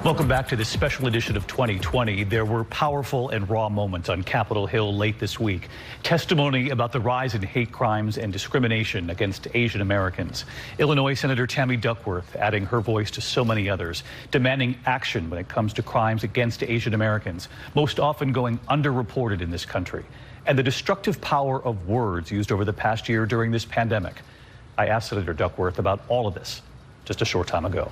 Welcome back to this special edition of 2020. There were powerful and raw moments on Capitol Hill late this week. Testimony about the rise in hate crimes and discrimination against Asian Americans. Illinois Senator Tammy Duckworth adding her voice to so many others, demanding action when it comes to crimes against Asian Americans, most often going underreported in this country, and the destructive power of words used over the past year during this pandemic. I asked Senator Duckworth about all of this just a short time ago.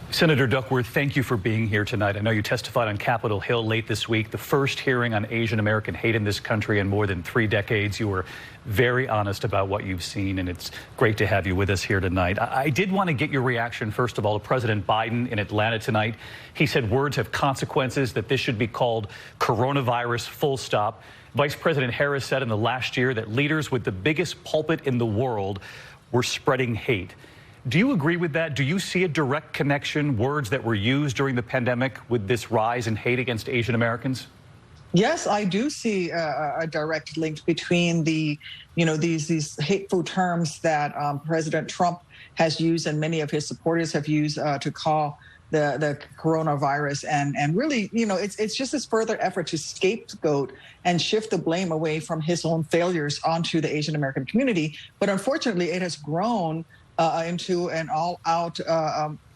Senator Duckworth, thank you for being here tonight. I know you testified on Capitol Hill late this week, the first hearing on Asian American hate in this country in more than 3 decades. You were very honest about what you've seen, and it's great to have you with us here tonight. I did want to get your reaction, first of all, to President Biden in Atlanta tonight. He said words have consequences, that this should be called coronavirus, full stop. Vice President Harris said in the last year that leaders with the biggest pulpit in the world were spreading hate. Do you agree with that? Do you see a direct connection, words that were used during the pandemic, with this rise in hate against Asian Americans? Yes, I do see a direct link between these hateful terms that President Trump has used and many of his supporters have used to call the coronavirus, and really, it's just this further effort to scapegoat and shift the blame away from his own failures onto the Asian American community. But unfortunately, it has grown into an all-out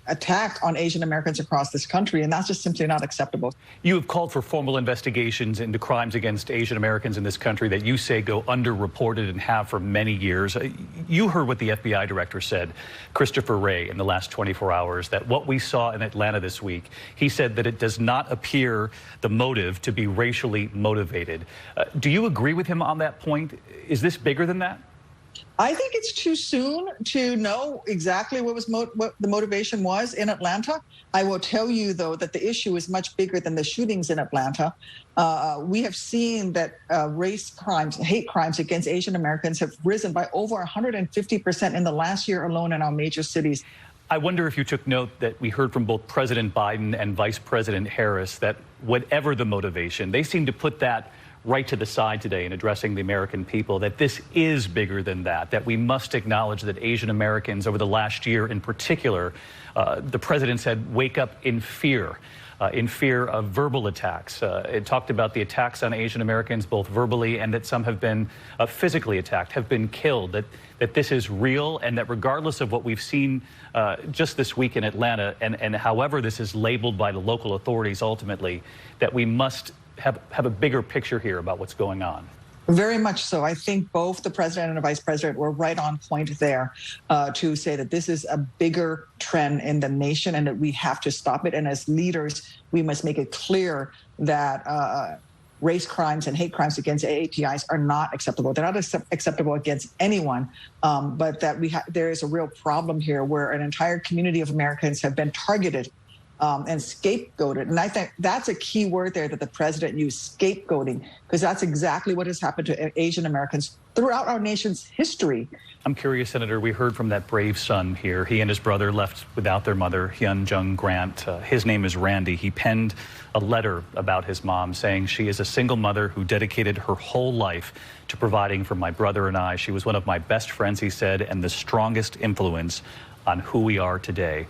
attack on Asian Americans across this country, and that's just simply not acceptable. You have called for formal investigations into crimes against Asian Americans in this country that you say go underreported and have for many years. You heard what the FBI director said, Christopher Wray, in the last 24 hours, that what we saw in Atlanta this week, he said that it does not appear the motive to be racially motivated. Do you agree with him on that point? Is this bigger than that? I think it's too soon to know exactly what the motivation was in Atlanta. I will tell you, though, that the issue is much bigger than the shootings in Atlanta. We have seen that race crimes, hate crimes against Asian Americans have risen by over 150% in the last year alone in our major cities. I wonder if you took note that we heard from both President Biden and Vice President Harris that whatever the motivation, they seem to put that right to the side today in addressing the American people, that this is bigger than that we must acknowledge that Asian Americans over the last year in particular, the president said, wake up in fear of verbal attacks. It talked about the attacks on Asian Americans, both verbally and that some have been physically attacked, have been killed, that this is real, and that regardless of what we've seen just this week in Atlanta, and however this is labeled by the local authorities ultimately, that we must have a bigger picture here about what's going on. Very much so. I think both the president and the vice president were right on point there to say that this is a bigger trend in the nation and that we have to stop it. And as leaders, we must make it clear that race crimes and hate crimes against AAPIs are not acceptable. They're not acceptable against anyone, but that there is a real problem here where an entire community of Americans have been targeted and scapegoated. And I think that's a key word there that the president used, scapegoating, because that's exactly what has happened to Asian Americans throughout our nation's history. I'm curious, Senator, we heard from that brave son here. He and his brother left without their mother, Hyun Jung Grant. His name is Randy. He penned a letter about his mom saying she is a single mother who dedicated her whole life to providing for my brother and I. She was one of my best friends, he said, and the strongest influence on who we are today.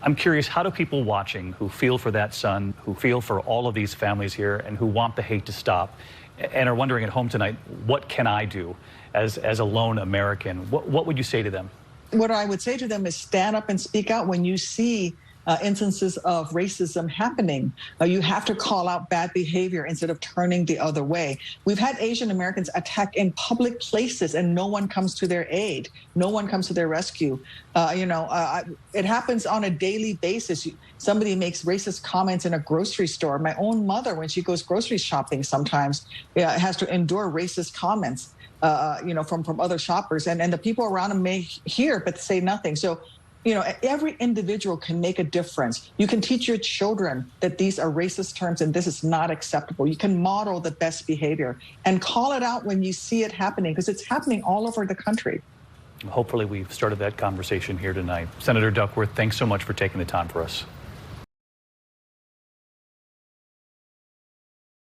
I'm curious, how do people watching who feel for that son, who feel for all of these families here, and who want the hate to stop, and are wondering at home tonight, what can I do as a lone American? What would you say to them? What I would say to them is stand up and speak out when you see instances of racism happening. You have to call out bad behavior instead of turning the other way. We've had Asian Americans attacked in public places and no one comes to their aid. No one comes to their rescue. It happens on a daily basis. Somebody makes racist comments in a grocery store. My own mother, when she goes grocery shopping sometimes, has to endure racist comments, from other shoppers. And the people around them may hear but say nothing. So every individual can make a difference. You can teach your children that these are racist terms and this is not acceptable. You can model the best behavior and call it out when you see it happening, because it's happening all over the country. Hopefully we've started that conversation here tonight. Senator Duckworth, thanks so much for taking the time for us.